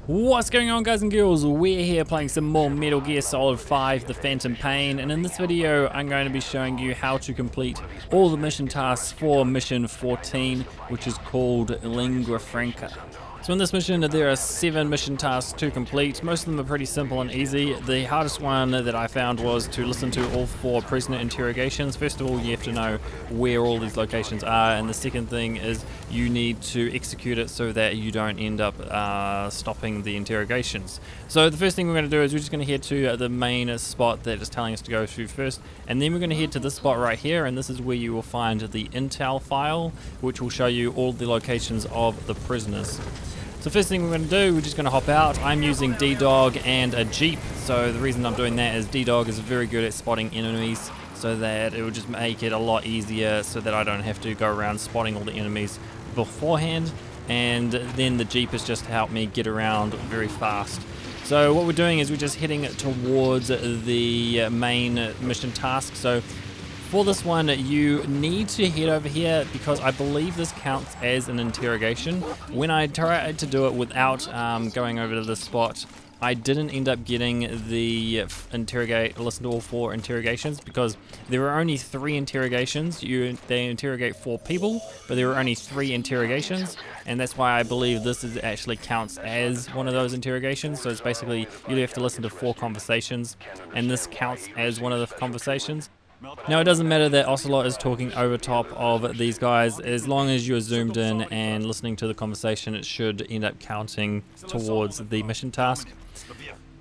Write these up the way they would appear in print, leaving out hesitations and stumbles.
What's going on, guys and girls? We're here playing some more Metal Gear Solid 5 The Phantom Pain, and in this video I'm going to be showing you how to complete all the mission tasks for mission 14, which is called Lingua Franca. So in this mission there are 7 mission tasks to complete. Most of them are pretty simple and easy. The hardest one that I found was to listen to all 4 prisoner interrogations. First of all, you have to know where all these locations are, and the second thing is you need to execute it so that you don't end up stopping the interrogations. So the first thing we're going to do is we're just going to head to the main spot that is telling us to go to first, and then we're going to head to this spot right here, and this is where you will find the intel file, which will show you all the locations of the prisoners. So first thing we're going to do, we're just going to hop out. I'm using D-Dog and a Jeep. So the reason I'm doing that is D-Dog is very good at spotting enemies, so that it will just make it a lot easier so that I don't have to go around spotting all the enemies beforehand. And then the Jeep has just helped me get around very fast. So what we're doing is we're just heading towards the main mission task. So for this one, you need to head over here because I believe this counts as an interrogation. When I tried to do it without going over to this spot, I didn't end up getting the listen to all 4 interrogations because there were only 3 interrogations. They interrogate 4 people, but there were only 3 interrogations, and that's why I believe this actually counts as one of those interrogations. So it's basically you have to listen to 4 conversations, and this counts as one of the conversations. Now it doesn't matter that Ocelot is talking over top of these guys, as long as you're zoomed in and listening to the conversation, it should end up counting towards the mission task.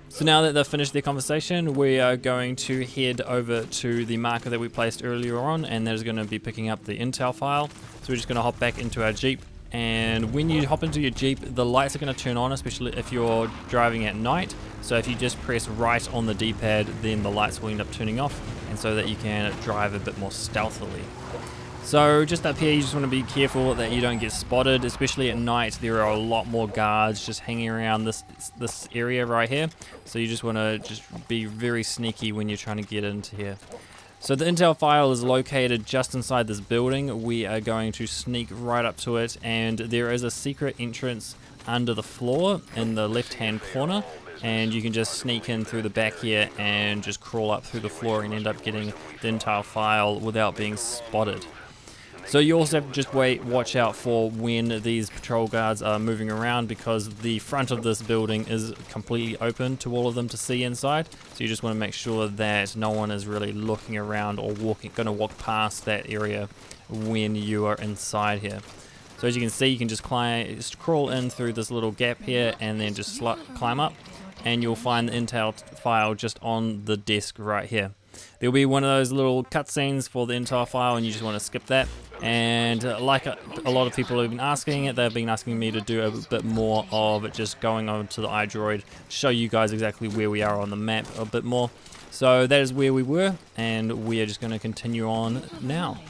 So now that they've finished their conversation, we are going to head over to the marker that we placed earlier on, and that is going to be picking up the intel file. So we're just going to hop back into our Jeep. And when you hop into your Jeep, the lights are going to turn on, especially if you're driving at night. So if you just press right on the D-pad, then the lights will end up turning off, and so that you can drive a bit more stealthily. So just up here, you just want to be careful that you don't get spotted, especially at night. There are a lot more guards just hanging around this area right here. So you just want to be very sneaky when you're trying to get into here. So the intel file is located just inside this building. We are going to sneak right up to it, and there is a secret entrance under the floor in the left hand corner, and you can just sneak in through the back here and just crawl up through the floor and end up getting the intel file without being spotted. So you also have to just watch out for when these patrol guards are moving around, because the front of this building is completely open to all of them to see inside. So you just want to make sure that no one is really looking around or going to walk past that area when you are inside here. So as you can see, you can just crawl in through this little gap here and then just climb up, and you'll find the intel file just on the desk right here. There'll be one of those little cutscenes for the intel file, and you just want to skip that. And like a lot of people have been asking, they've been asking me to do a bit more of just going on to the iDroid, show you guys exactly where we are on the map a bit more. So that is where we were, and we are just going to continue on now.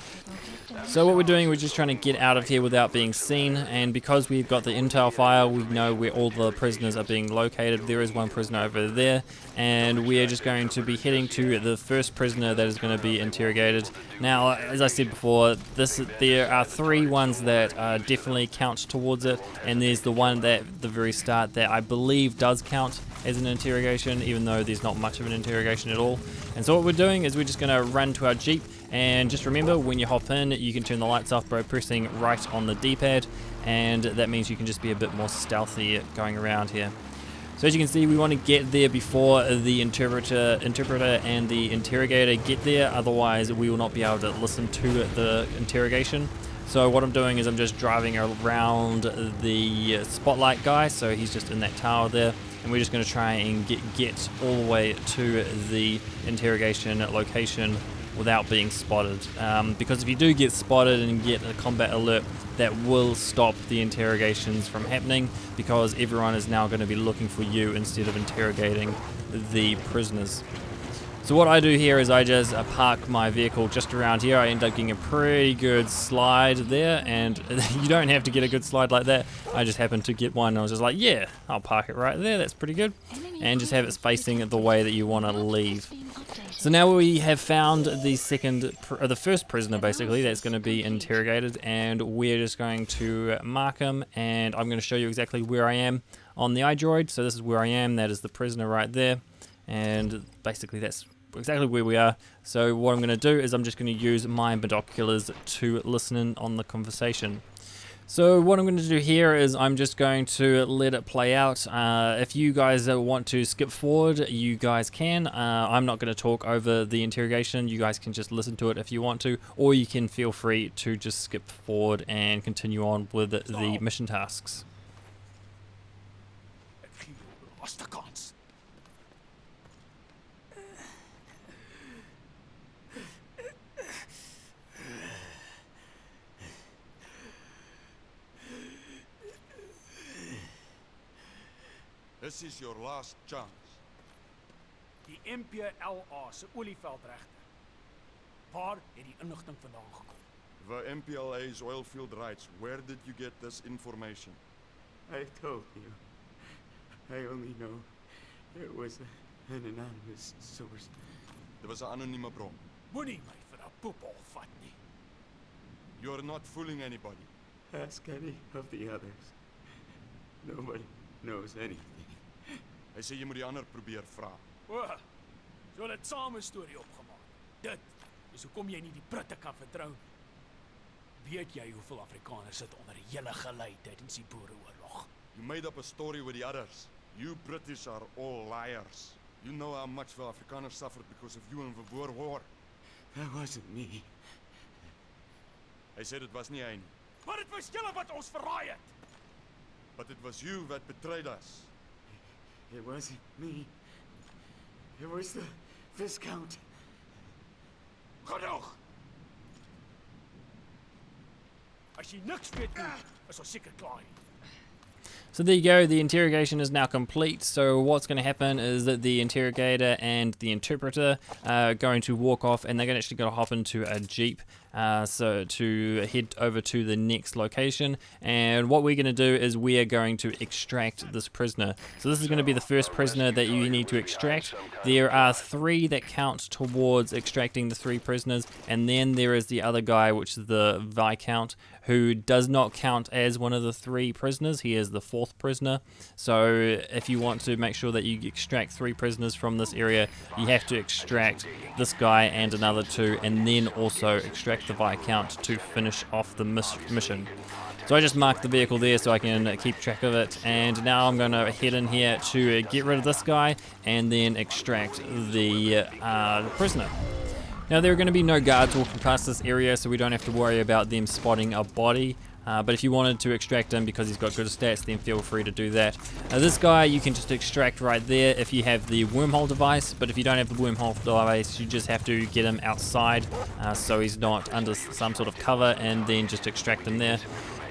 So what we're doing, we're just trying to get out of here without being seen, and because we've got the intel file, we know where all the prisoners are being located. There is one prisoner over there, and we are just going to be heading to the first prisoner that is going to be interrogated. Now, as I said before, there are 3 ones that definitely count towards it, and there's the one that at the very start that I believe does count as an interrogation, even though there's not much of an interrogation at all. And so what we're doing is we're just going to run to our Jeep, and just remember, when you hop in, you can turn the lights off by pressing right on the D-pad, and that means you can just be a bit more stealthy going around here. So as you can see, we want to get there before the interpreter and the interrogator get there, otherwise we will not be able to listen to the interrogation. So what I'm doing is I'm just driving around the spotlight guy, so he's just in that tower there, and we're just going to try and get all the way to the interrogation location without being spotted, because if you do get spotted and get a combat alert, that will stop the interrogations from happening, because everyone is now going to be looking for you instead of interrogating the prisoners. So what I do here is I just park my vehicle just around here. I end up getting a pretty good slide there, and you don't have to get a good slide like that. I just happened to get one and I was just like, yeah, I'll park it right there, that's pretty good. And just have it facing the way that you want to leave. So now we have found the first prisoner basically that's going to be interrogated, and we're just going to mark him, and I'm going to show you exactly where I am on the iDroid. So this is where I am, that is the prisoner right there, and basically that's exactly where we are. So what I'm going to do is I'm just going to use my binoculars to listen in on the conversation. So what I'm going to do here is I'm just going to let it play out. If you guys want to skip forward, you guys can. I'm not going to talk over the interrogation. You guys can just listen to it if you want to, or you can feel free to just skip forward and continue on with the mission tasks. This is your last chance. Die MPLA se olieveldregte. Waar het die inligting vandaan gekom? The MPLA's oilfield rights. Where did you get this information? I told you. I only know it was an anonymous source. Dit was 'n anonieme bron. Moenie my vir 'n poepel vat nie. You're not fooling anybody. Ask any of the others. Nobody knows anything. Hy sê jy moet die ander probeer vra. O, so het saam 'n storie opgemaak. Dit is hoekom jy nie die Britte kan vertrou nie. Weet jy hoeveel Afrikaners sit onder die hele gelei tydens die Boereoorlog? You made up a story with the others. You British are all liars. You know how much the Afrikaners suffered because of you in the Boer War. That wasn't me. Hy sê dit was nie hy nie. Maar dit was julle wat ons verraai het. But it was you that betrayed us. It wasn't me. It was the Viscount. Genoeg! As jy niks weet nie, is ons seker klaar hier. So there you go, the interrogation is now complete. So what's going to happen is that the interrogator and the interpreter are going to walk off, and they're actually going to hop into a jeep so to head over to the next location. And what we're going to do is we are going to extract this prisoner. So this is going to be the first prisoner that you need to extract. There are 3 that count towards extracting the 3 prisoners, and then there is the other guy, which is the Viscount, who does not count as one of the 3 prisoners. He is the 4th prisoner. So if you want to make sure that you extract 3 prisoners from this area, you have to extract this guy and another 2, and then also extract the Viscount to finish off the mission. So I just marked the vehicle there so I can keep track of it, and now I'm going to head in here to get rid of this guy and then extract the prisoner. Now there are going to be no guards walking past this area, so we don't have to worry about them spotting a body. But if you wanted to extract him because he's got good stats, then feel free to do that. This guy you can just extract right there if you have the wormhole device, but if you don't have the wormhole device, you just have to get him outside so he's not under some sort of cover, and then just extract him there.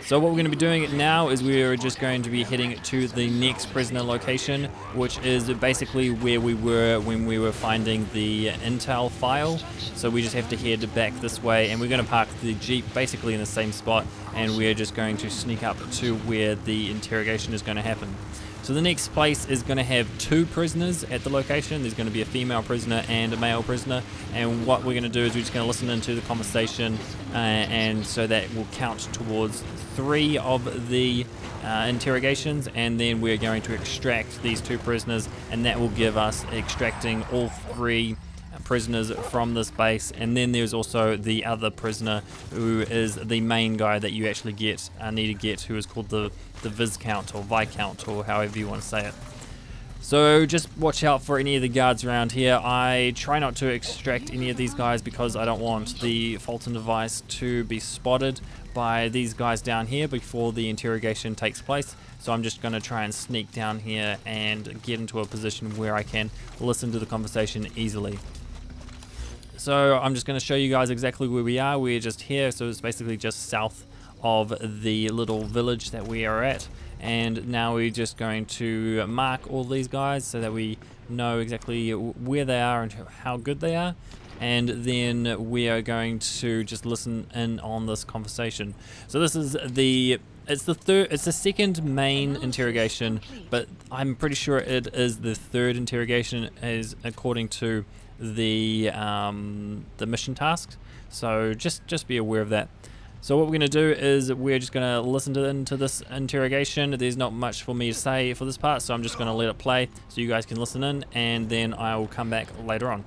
So what we're going to be doing now is we're just going to be heading to the next prisoner location, which is basically where we were when we were finding the intel file. So we just have to head back this way, and we're going to park the Jeep basically in the same spot, and we're just going to sneak up to where the interrogation is going to happen. So the next place is going to have 2 prisoners at the location. There's going to be a female prisoner and a male prisoner, and what we're going to do is we're just going to listen into the conversation, and so that will count towards 3 of the interrogations, and then we're going to extract these 2 prisoners, and that will give us extracting all 3 prisoners from this base. And then there's also the other prisoner, who is the main guy that you actually need to get, who is called the Viscount or Viscount, or however you want to say it. So just watch out for any of the guards around here. I try not to extract any of these guys because I don't want the Fulton device to be spotted by these guys down here before the interrogation takes place. So I'm just going to try and sneak down here and get into a position where I can listen to the conversation easily. So I'm just going to show you guys exactly where we are. We're just here, so it's basically just south of the little village that we are at, And now we're just going to mark all these guys so that we know exactly where they are and how good they are. And then we are going to just listen in on this conversation. So this is it's the second main interrogation, but I'm pretty sure it is the third interrogation as according to the mission tasks. So just be aware of that. So what we're going to do is we're just going to listen into this interrogation. There's not much for me to say for this part, so I'm just going to let it play so you guys can listen in, and then I will come back later on.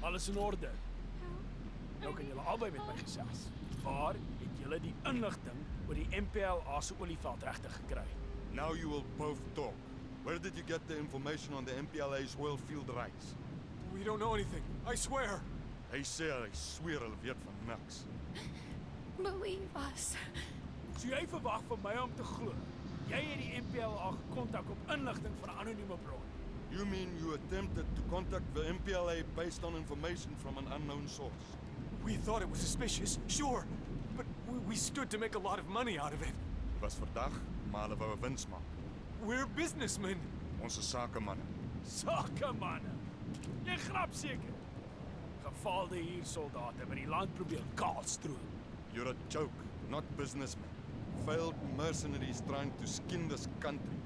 Alles in orde. Nou kan julle albei met my gesels. Waar het julle die inligting oor die MPLA se olieveld regtig gekry? Now you will both talk. Where did you get the information on the MPLA's oil field rights? We don't know anything. I swear. Hy sê hy sweer hulle weet van niks. Believe us. So jy verwag van my om te glo. Jy het die MPLA gekontak op inligting van 'n anonieme bron. You mean you attempted to contact the MPLA based on information from an unknown source? We thought it was suspicious, sure. But we stood to make a lot of money out of it. Dit was verdag, maar hulle wou 'n wins maak. We're businessmen. Ons is sakemanne. Sakemanne. Jy grap seker. Gefaalde huursoldate wat die land probeer kaalstroom. You're a joke, not businessmen. Failed mercenaries trying to skin this country.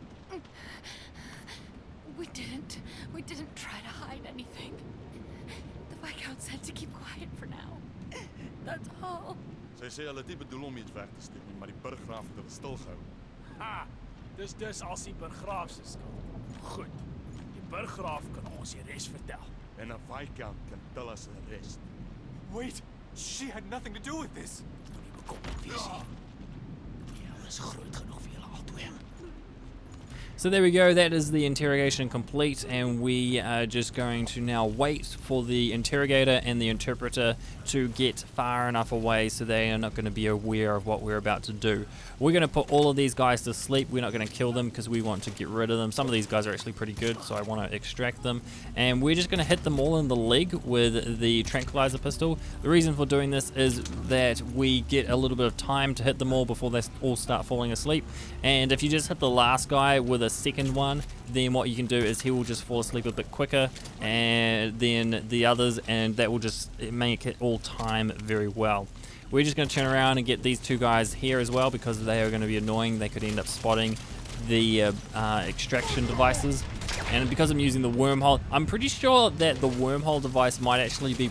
We didn't try to hide anything. The Viscount said to keep quiet for now. That's all. Sy sê hulle het nie bedoel om iets weg te steek nie, maar die burggraaf het hulle stilgehou. Ha, dis als die burggraaf se skuld. Goed. Die burggraaf kan ons die res vertel. En 'n Viscount can tell us the rest. Wait, she had nothing to do with this. Moenie bekommerd wees nie. Die hel is groot genoeg vir julle albei. So there we go, that is the interrogation complete, and we are just going to now wait for the interrogator and the interpreter to get far enough away so they are not going to be aware of what we're about to do. We're going to put all of these guys to sleep. We're not going to kill them because we want to get rid of them. Some of these guys are actually pretty good, so I want to extract them. And we're just going to hit them all in the leg with the tranquilizer pistol. The reason for doing this is that we get a little bit of time to hit them all before they all start falling asleep. And if you just hit the last guy with a second one, then what you can do is he will just fall asleep a bit quicker and then the others, and that will just make it all time very well. We're just going to turn around and get these two guys here as well because they are going to be annoying. They could end up spotting the extraction devices, and because I'm using the wormhole, I'm pretty sure that the wormhole device might actually be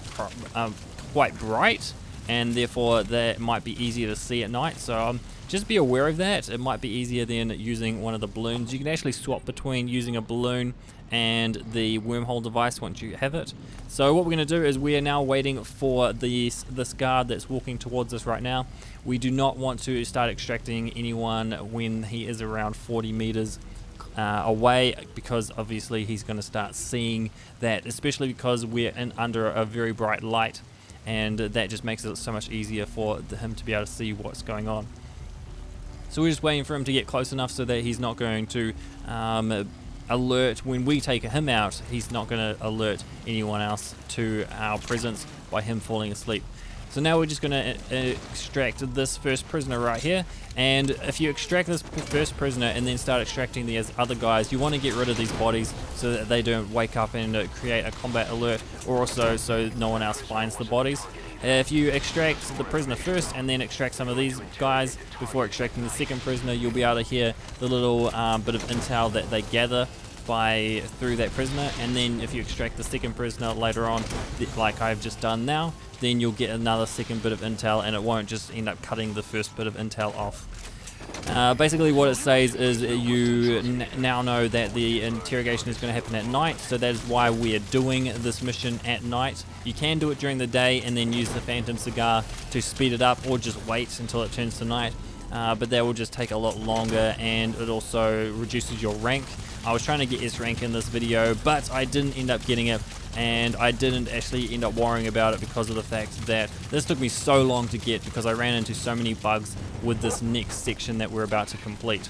quite bright, and therefore that might be easier to see at night. So just be aware of that. It might be easier than using one of the balloons. You can actually swap between using a balloon and the wormhole device once you have it. So what we're going to do is we are now waiting for this guard that's walking towards us right now. We do not want to start extracting anyone when he is around 40 meters away, because obviously he's going to start seeing that, especially because we're under a very bright light, and that just makes it so much easier for him to be able to see what's going on. So we're just waiting for him to get close enough so that he's not going to alert when we take him out. He's not going to alert anyone else to our presence by him falling asleep. So now we're just going to extract this first prisoner right here, and if you extract this first prisoner and then start extracting the other guys, you want to get rid of these bodies so that they don't wake up and create a combat alert, or also so no one else finds the bodies. If you extract the prisoner first and then extract some of these guys before extracting the second prisoner, you'll be able to hear the little bit of intel that they gather through that prisoner. And then if you extract the second prisoner later on, like I've just done now, then you'll get another second bit of intel, and it won't just end up cutting the first bit of intel off. Basically what it says is you now know that the interrogation is going to happen at night, so that is why we are doing this mission at night. You can do it during the day and then use the phantom cigar to speed it up, or just wait until it turns to night, but that will just take a lot longer, and it also reduces your rank. I was trying to get S rank in this video, but I didn't end up getting it, and I didn't actually end up worrying about it because of the fact that this took me so long to get because I ran into so many bugs with this next section that we're about to complete.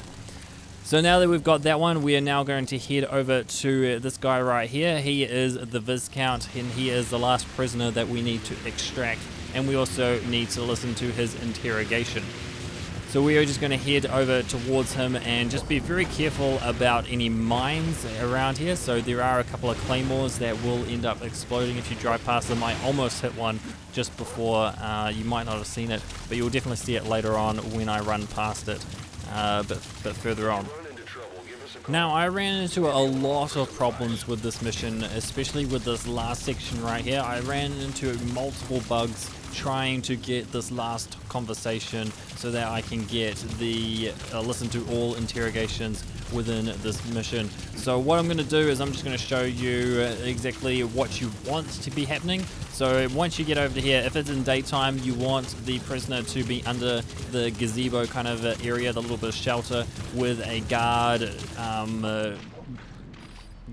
So now that we've got that one, we are now going to head over to this guy right here. He is the Viscount, and he is the last prisoner that we need to extract, and we also need to listen to his interrogation. So we are just going to head over towards him and just be very careful about any mines around here. So there are a couple of claymores that will end up exploding if you drive past them. I almost hit one just before. You might not have seen it, but you'll definitely see it later on when I run past it, but further on. Now, I ran into a lot of problems with this mission, especially with this last section right here. I ran into multiple bugs trying to get this last conversation so that I can get the listen to all interrogations within this mission. So what I'm going to do is I'm just going to show you exactly what you want to be happening. So once you get over to here, if it's in daytime, you want the prisoner to be under the gazebo kind of area, the little bit of shelter with a guard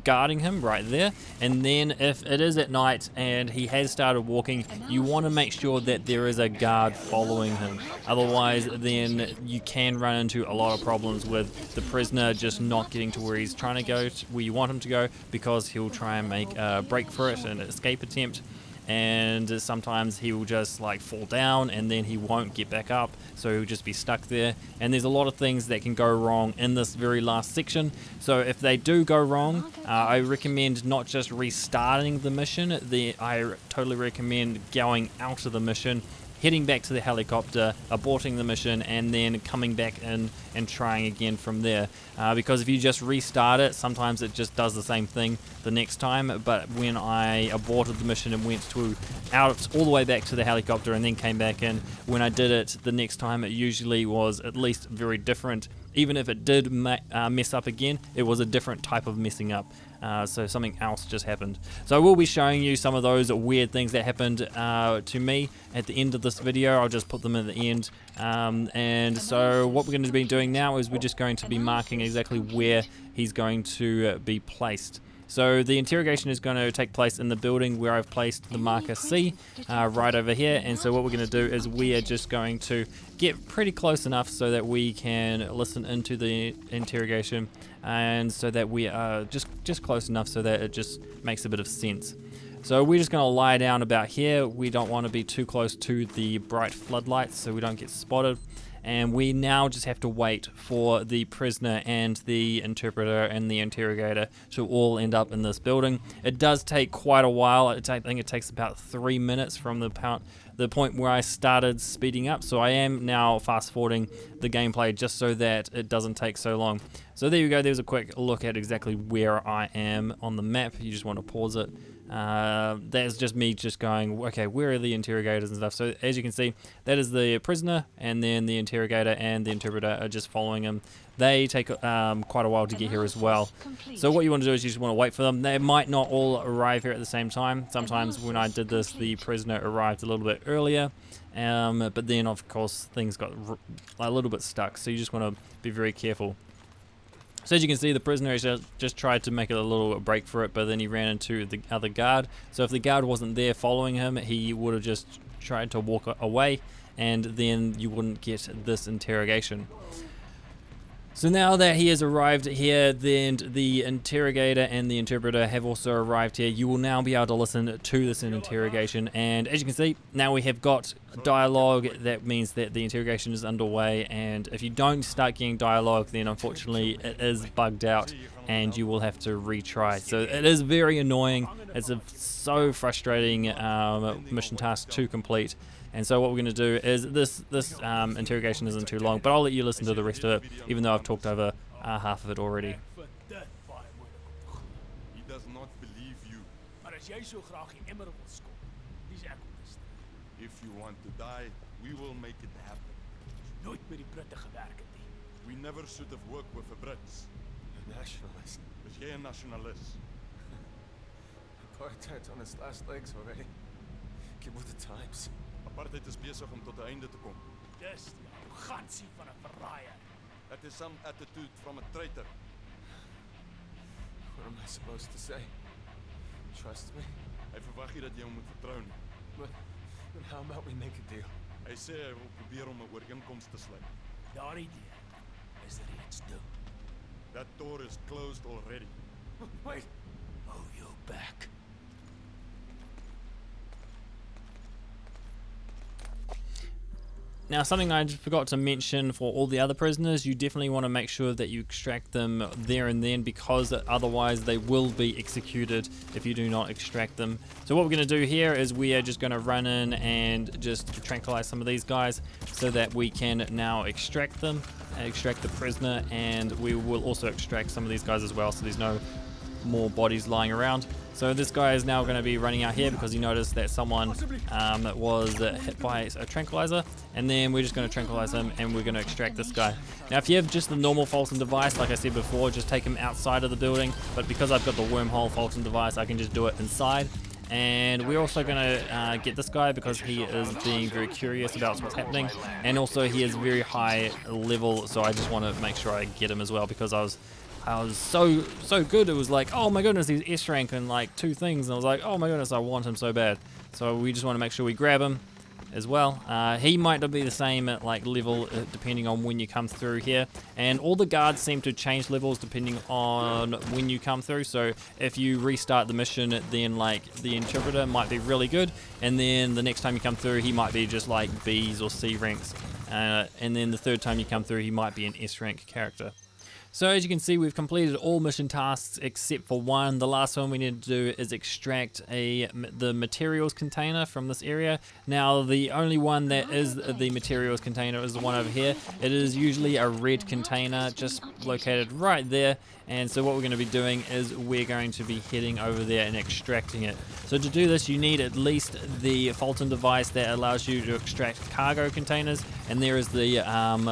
guarding him right there. And then if it is at night and he has started walking, you want to make sure that there is a guard following him. Otherwise, then you can run into a lot of problems with the prisoner just not getting to where he's trying to go, where you want him to go, because he'll try and make a break for it, an escape attempt. And sometimes he will just like fall down and then he won't get back up, so he'll just be stuck there. And there's a lot of things that can go wrong in this very last section. So if they do go wrong, I recommend not just restarting the mission. I totally recommend going out of the mission, heading back to the helicopter, aborting the mission, and then coming back in and trying again from there. Because if you just restart it, sometimes it just does the same thing the next time. But when I aborted the mission and went out all the way back to the helicopter and then came back in, when I did it the next time, it usually was at least very different. Even if it did mess up again, it was a different type of messing up. So something else just happened. So I will be showing you some of those weird things that happened to me at the end of this video. I'll just put them at the end. And so what we're going to be doing now is we're just going to be marking exactly where he's going to be placed. So the interrogation is going to take place in the building where I've placed the marker C right over here. And so what we're going to do is we are just going to get pretty close enough so that we can listen into the interrogation, and so that we are just close enough so that it just makes a bit of sense. So we're just going to lie down about here. We don't want to be too close to the bright floodlights so we don't get spotted. And we now just have to wait for the prisoner and the interpreter and the interrogator to all end up in this building. It does take quite a while. I think it takes about 3 minutes from the point where I started speeding up. So I am now fast forwarding the gameplay just so that it doesn't take so long. So there you go. There's a quick look at exactly where I am on the map. You just want to pause it. That's just me just going, okay, where are the interrogators and stuff. So as you can see, that is the prisoner, and then the interrogator and the interpreter are just following him. They take quite a while to get here as well. So what you want to do is you just want to wait for them. They might not all arrive here at the same time. Sometimes when I did this, the prisoner arrived a little bit earlier, but then of course things got a little bit stuck, so you just want to be very careful. So as you can see, the prisoner has just tried to make it a little break for it, but then he ran into the other guard. So if the guard wasn't there following him, he would have just tried to walk away, and then you wouldn't get this interrogation. So now that he has arrived here, then the interrogator and the interpreter have also arrived here. You will now be able to listen to this interrogation, and as you can see, now we have got dialogue. That means that the interrogation is underway, and if you don't start getting dialogue, then unfortunately it is bugged out and you will have to retry. So it is very annoying. It's a so frustrating mission task to complete. And so what we're going to do is this interrogation isn't too long, but I'll let you listen to the rest of it, even though I've talked over half of it already. He does not believe you. Maar as jy so graag die emmer wil skop, dis ek op die straat. If you want to die, we will make it happen. Nooit met die Britte gewerk het nie. We never should have worked with the Brits. A nationalist. Is jy 'n nationalist? Apartheid's on its last legs already. Get with the times. Apartheid is besig om tot 'n einde te kom. Dis die arrogansie van 'n verraaier. That is some attitude from a traitor. am I supposed to say? Trust me? Hy verwag nie dat jy hom moet vertrou nie. Then how about we make a deal? Hy sê hy wil probeer om 'n ooreenkoms te sluit. Daardie deur is reeds toe. That door is closed already. Wait! Hou jou back. Now, something I forgot to mention for all the other prisoners, you definitely want to make sure that you extract them there and then, because otherwise they will be executed if you do not extract them. So what we're going to do here is we are just going to run in and just tranquilize some of these guys so that we can now extract them, extract the prisoner, and we will also extract some of these guys as well, so there's no more bodies lying around. So this guy is now going to be running out here because he noticed that someone was hit by a tranquilizer, and then we're just going to tranquilize him and we're going to extract this guy. Now if you have just the normal Fulton device, like I said before, just take him outside of the building, but because I've got the wormhole Fulton device, I can just do it inside. And we're also going to get this guy because he is being very curious about what's happening, and also he is very high level, so I just want to make sure I get him as well, because I was so good. It was like, oh my goodness, he's S rank and like 2 things, and I was like, oh my goodness, I want him so bad. So we just want to make sure we grab him as well. He might not be the same at like level depending on when you come through here, and all the guards seem to change levels depending on when you come through. So if you restart the mission, then like the interpreter might be really good, and then the next time you come through he might be just like B's or C ranks, and then the third time you come through he might be an S rank character. So as you can see, we've completed all mission tasks except for one. The last one we need to do is extract the materials container from this area. Now the only one that is the materials container is the one over here. It is usually a red container just located right there, and so what we're going to be doing is we're going to be heading over there and extracting it. So to do this you need at least the Fulton device that allows you to extract cargo containers, and there is the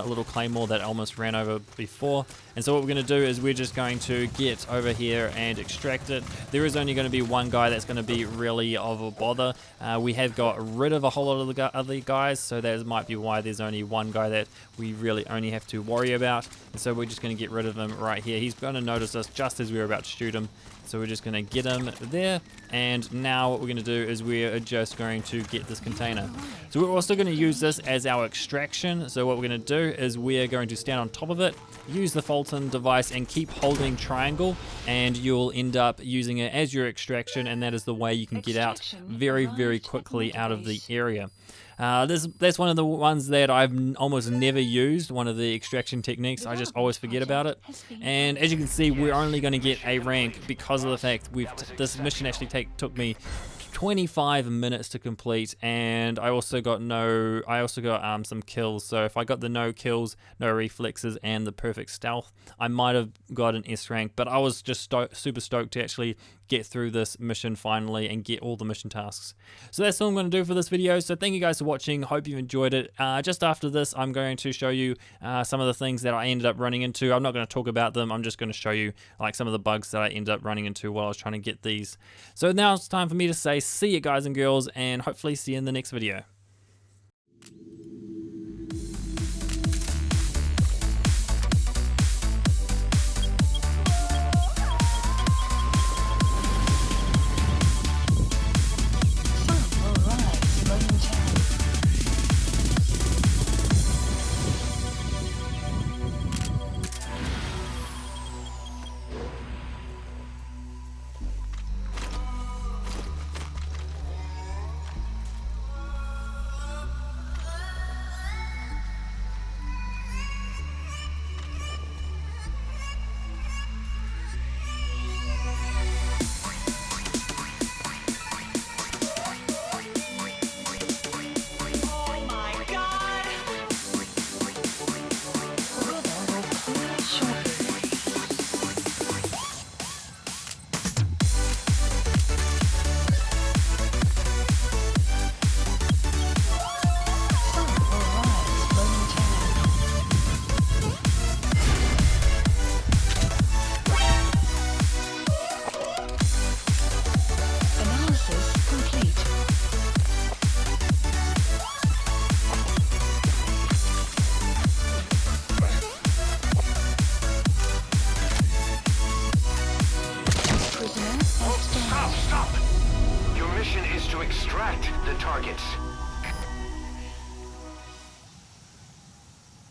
little claymore that I almost ran over before. And so what we're going to do is we're just going to get over here and extract it. There is only going to be one guy that's going to be really of a bother. We have got rid of a whole lot of the other guys, so that might be why there's only one guy that we really only have to worry about. And so we're just going to get rid of him right here. He's going to notice us just as we're about to shoot him. So we're just going to get him there, and now what we're going to do is we're just going to get this container. So we're also going to use this as our extraction. So what we're going to do is we're going to stand on top of it, use the Fulton device and keep holding triangle, and you'll end up using it as your extraction, and that is the way you can get out very, very quickly out of the area. That's one of the ones that I've almost never used, one of the extraction techniques. I just always forget about it. And as you can see, we're only going to get a rank because of the fact this mission actually took me 25 minutes to complete, and I also got some kills. So if I got the no kills, no reflexes, and the perfect stealth, I might have got an S rank. But I was just super stoked to actually get through this mission finally and get all the mission tasks. So that's all I'm going to do for this video. So thank you guys for watching. Hope you enjoyed it. Just after this, I'm going to show you some of the things that I ended up running into. I'm not going to talk about them. I'm just going to show you like some of the bugs that I ended up running into while I was trying to get these. So now it's time for me to say see you guys and girls, and hopefully see you in the next video. Stop! Your mission is to extract the targets.